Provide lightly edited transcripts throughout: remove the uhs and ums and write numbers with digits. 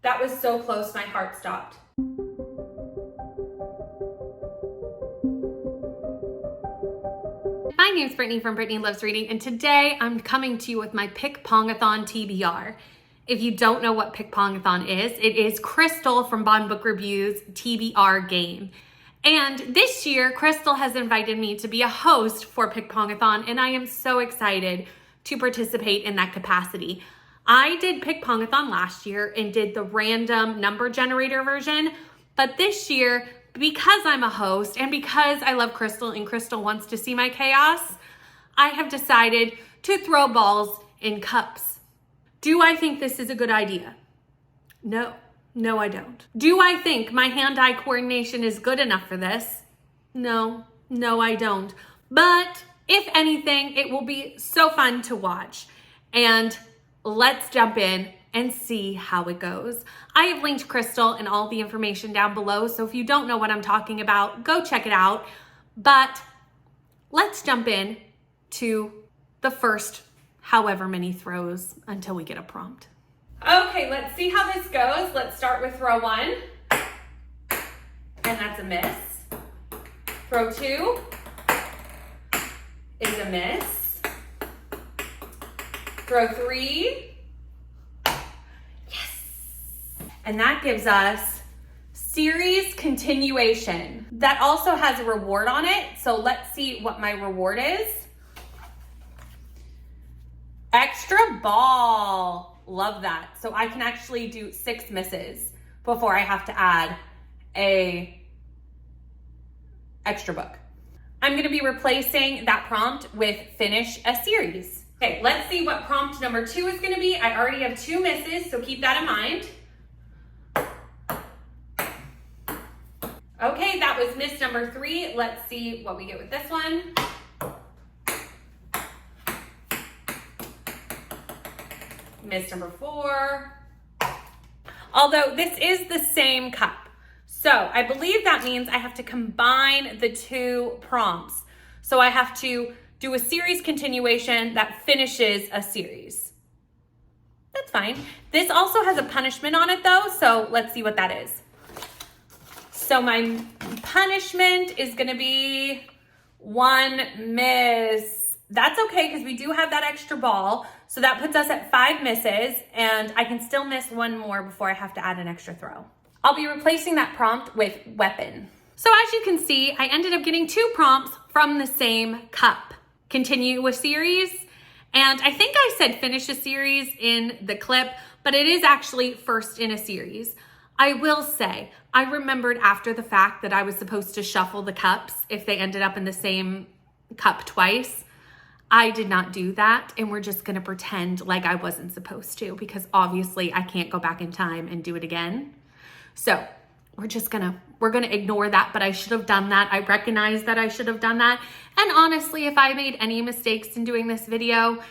That was so close, my heart stopped. My name's Brittany from Brittany Loves Reading, and today I'm coming to you with my Pick Pongathon TBR. If you don't know what Pick Pongathon is, it is Crystal from Bond Book Review's TBR game. And this year, Crystal has invited me to be a host for Pick Pongathon, and I am so excited to participate in that capacity. I did Pick Pongathon last year and did the random number generator version, but this year, because I'm a host and because I love Crystal and Crystal wants to see my chaos, I have decided to throw balls in cups. Do I think this is a good idea? No. No, I don't. Do I think my hand-eye coordination is good enough for this? No, I don't. But if anything, it will be so fun to watch. And let's jump in and see how it goes. I have linked Crystal and all the information down below, so if you don't know what I'm talking about, go check it out. But let's jump in to the first however many throws until we get a prompt. Okay, let's see how this goes. Let's start with throw 1, and that's a miss. Throw 2 is a miss. Throw 3, yes. And that gives us series continuation. That also has a reward on it, so let's see what my reward is. Extra ball. Love that. So I can actually do 6 misses before I have to add a extra book. I'm going to be replacing that prompt with finish a series. Okay, let's see what prompt number 2 is going to be. I already have 2 misses, so keep that in mind. Okay, that was miss number 3. Let's see what we get with this one. Miss number 4. Although this is the same cup. So I believe that means I have to combine the 2 prompts. So I have to do a series continuation that finishes a series. That's fine. This also has a punishment on it though, so let's see what that is. So my punishment is gonna be 1 miss. That's okay because we do have that extra ball. So that puts us at 5 misses and I can still miss 1 more before I have to add an extra throw. I'll be replacing that prompt with weapon. So as you can see, I ended up getting 2 prompts from the same cup. Continue a series, and I think I said finish a series in the clip, but it is actually first in a series. I will say, I remembered after the fact that I was supposed to shuffle the cups if they ended up in the same cup twice. I did not do that, and we're just gonna pretend like I wasn't supposed to because obviously I can't go back in time and do it again. So we're gonna ignore that, but I should have done that. I recognize that I should have done that. And honestly, if I made any mistakes in doing this video,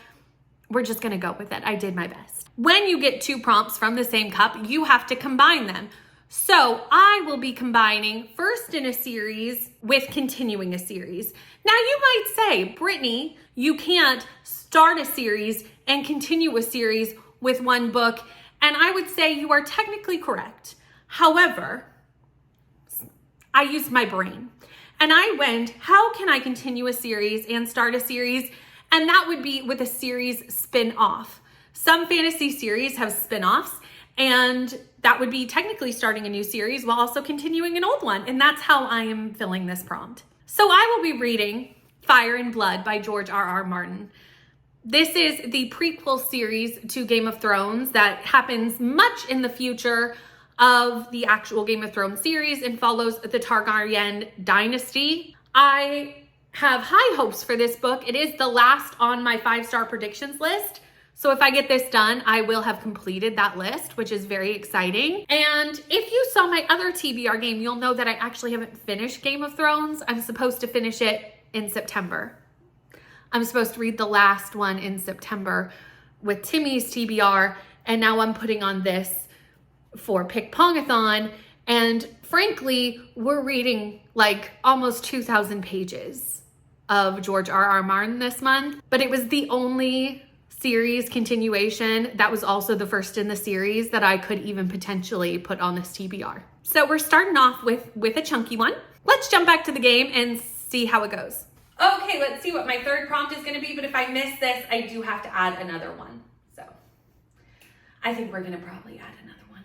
we're just gonna go with it. I did my best. When you get 2 prompts from the same cup, you have to combine them. So I will be combining first in a series with continuing a series. Now you might say, Brittany, you can't start a series and continue a series with 1 book. And I would say you are technically correct. However, I used my brain and I went, how can I continue a series and start a series? And that would be with a series spin-off. Some fantasy series have spin-offs, and that would be technically starting a new series while also continuing an old one. And that's how I am filling this prompt. So I will be reading Fire and Blood by George R.R. Martin. This is the prequel series to Game of Thrones that happens much in the future of the actual Game of Thrones series and follows the Targaryen dynasty. I have high hopes for this book. It is the last on my 5-star predictions list. So if I get this done, I will have completed that list, which is very exciting. And if you saw my other TBR game, you'll know that I actually haven't finished Game of Thrones. I'm supposed to finish it in September. I'm supposed to read the last one in September with Timmy's TBR, and now I'm putting on this for Pick Pongathon. And frankly, we're reading like almost 2,000 pages of George R.R. Martin this month, but it was the only series continuation. That was also the first in the series that I could even potentially put on this TBR. So we're starting off with a chunky one. Let's jump back to the game and see how it goes. Okay, let's see what my third prompt is gonna be, but if I miss this, I do have to add another one. So I think we're gonna probably add another one.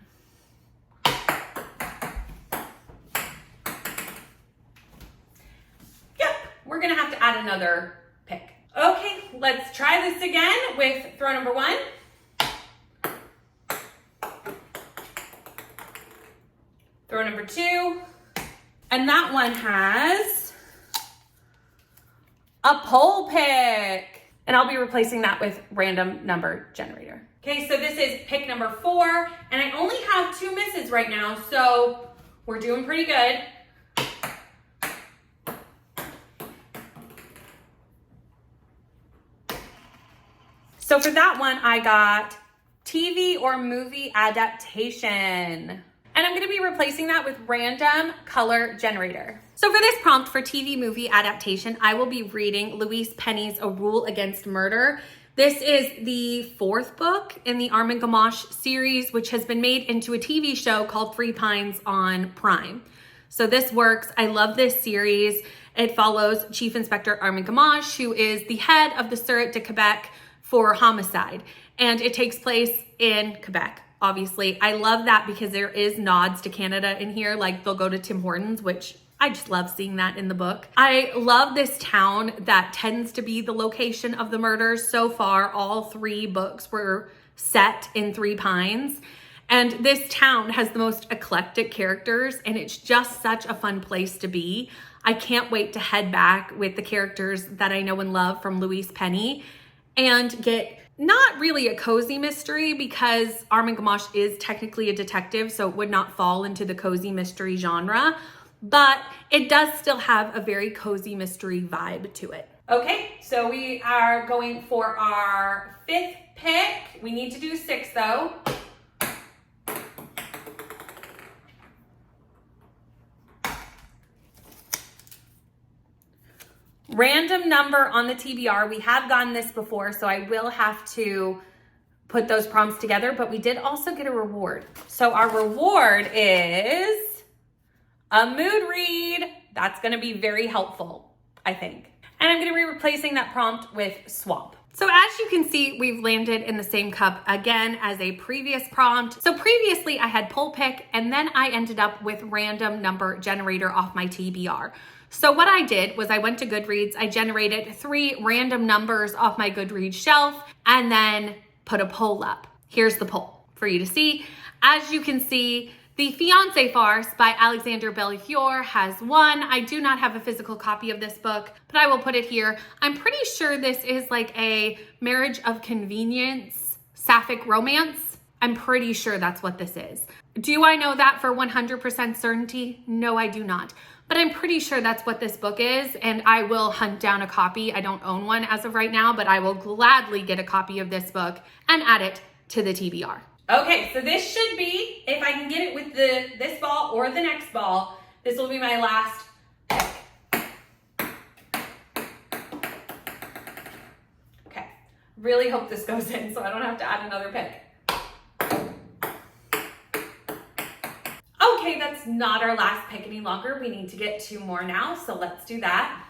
Yep, we're gonna have to add another pick. Okay, let's try this again with throw number 1. Throw number 2. And that one has a pole pick. And I'll be replacing that with random number generator. Okay, so this is pick number 4. And I only have 2 misses right now, so we're doing pretty good. So for that one, I got TV or movie adaptation. And I'm gonna be replacing that with random color generator. So for this prompt for TV movie adaptation, I will be reading Louise Penny's A Rule Against Murder. This is the 4th book in the Armin Gamache series, which has been made into a TV show called Three Pines on Prime. So this works. I love this series. It follows Chief Inspector Armin Gamache, who is the head of the Sûreté de Québec for homicide. And it takes place in Quebec, obviously. I love that because there is nods to Canada in here. Like they'll go to Tim Hortons, which I just love seeing that in the book. I love this town that tends to be the location of the murders. So far, all 3 books were set in Three Pines. And this town has the most eclectic characters, and it's just such a fun place to be. I can't wait to head back with the characters that I know and love from Louise Penny and get not really a cozy mystery because Armin Gamache is technically a detective, so it would not fall into the cozy mystery genre, but it does still have a very cozy mystery vibe to it. Okay, so we are going for our 5th pick. We need to do 6 though. Random number on the TBR. We have gotten this before, so I will have to put those prompts together, but we did also get a reward. So our reward is a mood read. That's gonna be very helpful, I think. And I'm gonna be replacing that prompt with swamp. So as you can see, we've landed in the same cup again as a previous prompt. So previously I had pole pick, and then I ended up with random number generator off my TBR. So what I did was I went to Goodreads, I generated 3 random numbers off my Goodreads shelf, and then put a poll up. Here's the poll for you to see. As you can see, The Fiancé Farce by Alexandre Bellifiore has won. I do not have a physical copy of this book, but I will put it here. I'm pretty sure this is like a marriage of convenience, sapphic romance. I'm pretty sure that's what this is. Do I know that for 100% certainty? No, I do not. But I'm pretty sure that's what this book is, and I will hunt down a copy. I don't own one as of right now, but I will gladly get a copy of this book and add it to the TBR. Okay, so this should be, if I can get it with this ball or the next ball, this will be my last pick. Okay, really hope this goes in so I don't have to add another pick. Okay, that's not our last pick any longer. We need to get 2 more now, so let's do that.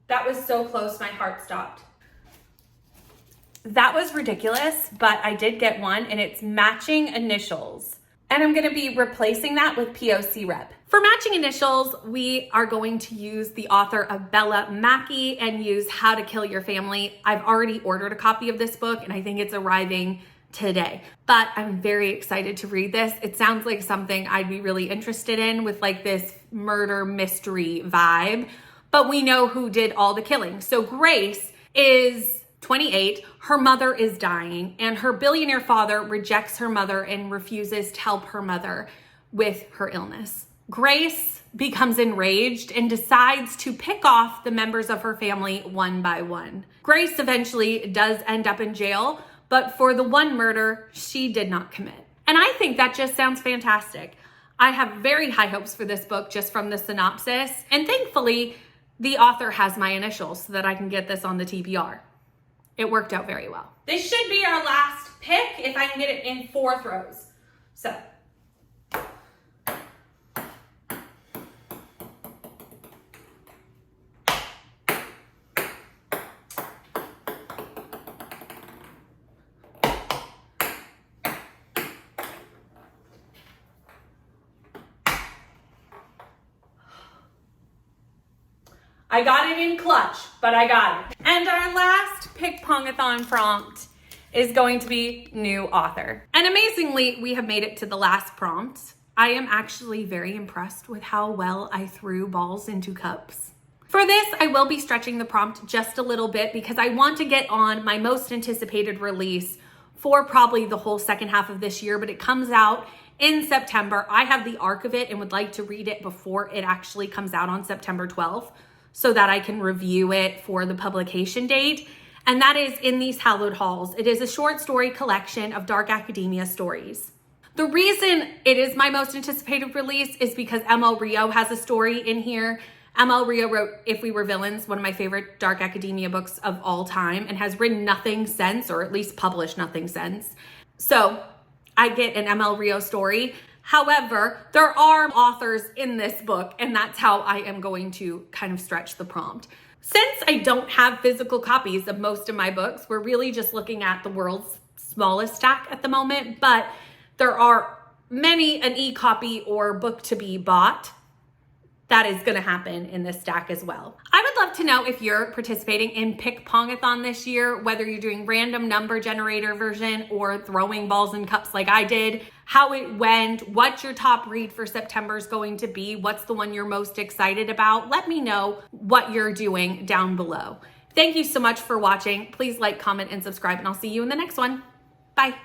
That was so close, my heart stopped. That was ridiculous, but I did get one, and it's matching initials. And I'm gonna be replacing that with POC rep. For matching initials, we are going to use the author of Bella Mackie and use How to Kill Your Family. I've already ordered a copy of this book, and I think it's arriving today. But I'm very excited to read this. It sounds like something I'd be really interested in with like this murder mystery vibe. But we know who did all the killing. So Grace is 28, her mother is dying, and her billionaire father rejects her mother and refuses to help her mother with her illness. Grace becomes enraged and decides to pick off the members of her family one by one. Grace eventually does end up in jail, but for the one murder she did not commit. And I think that just sounds fantastic. I have very high hopes for this book just from the synopsis. And thankfully, the author has my initials so that I can get this on the TBR. It worked out very well. This should be our last pick if I can get it in 4 throws. So. I got it in clutch, but I got it. And our last pick Pongathon prompt is going to be new author. And amazingly, we have made it to the last prompt. I am actually very impressed with how well I threw balls into cups. For this, I will be stretching the prompt just a little bit because I want to get on my most anticipated release for probably the whole second half of this year, but it comes out in September. I have the arc of it and would like to read it before it actually comes out on September 12th so that I can review it for the publication date. And that is In These Hallowed Halls. It is a short story collection of dark academia stories. The reason it is my most anticipated release is because ML Rio has a story in here. ML Rio wrote If We Were Villains, one of my favorite dark academia books of all time, and has written nothing since, or at least published nothing since. So I get an ML Rio story. However, there are authors in this book, and that's how I am going to kind of stretch the prompt. Since I don't have physical copies of most of my books, we're really just looking at the world's smallest stack at the moment, but there are many an e-copy or book to be bought. That is going to happen in this stack as well. I would love to know if you're participating in Pick Pongathon this year, whether you're doing random number generator version or throwing balls in cups like I did, how it went, what your top read for September is going to be, what's the one you're most excited about. Let me know what you're doing down below. Thank you so much for watching. Please like, comment, and subscribe, and I'll see you in the next one. Bye.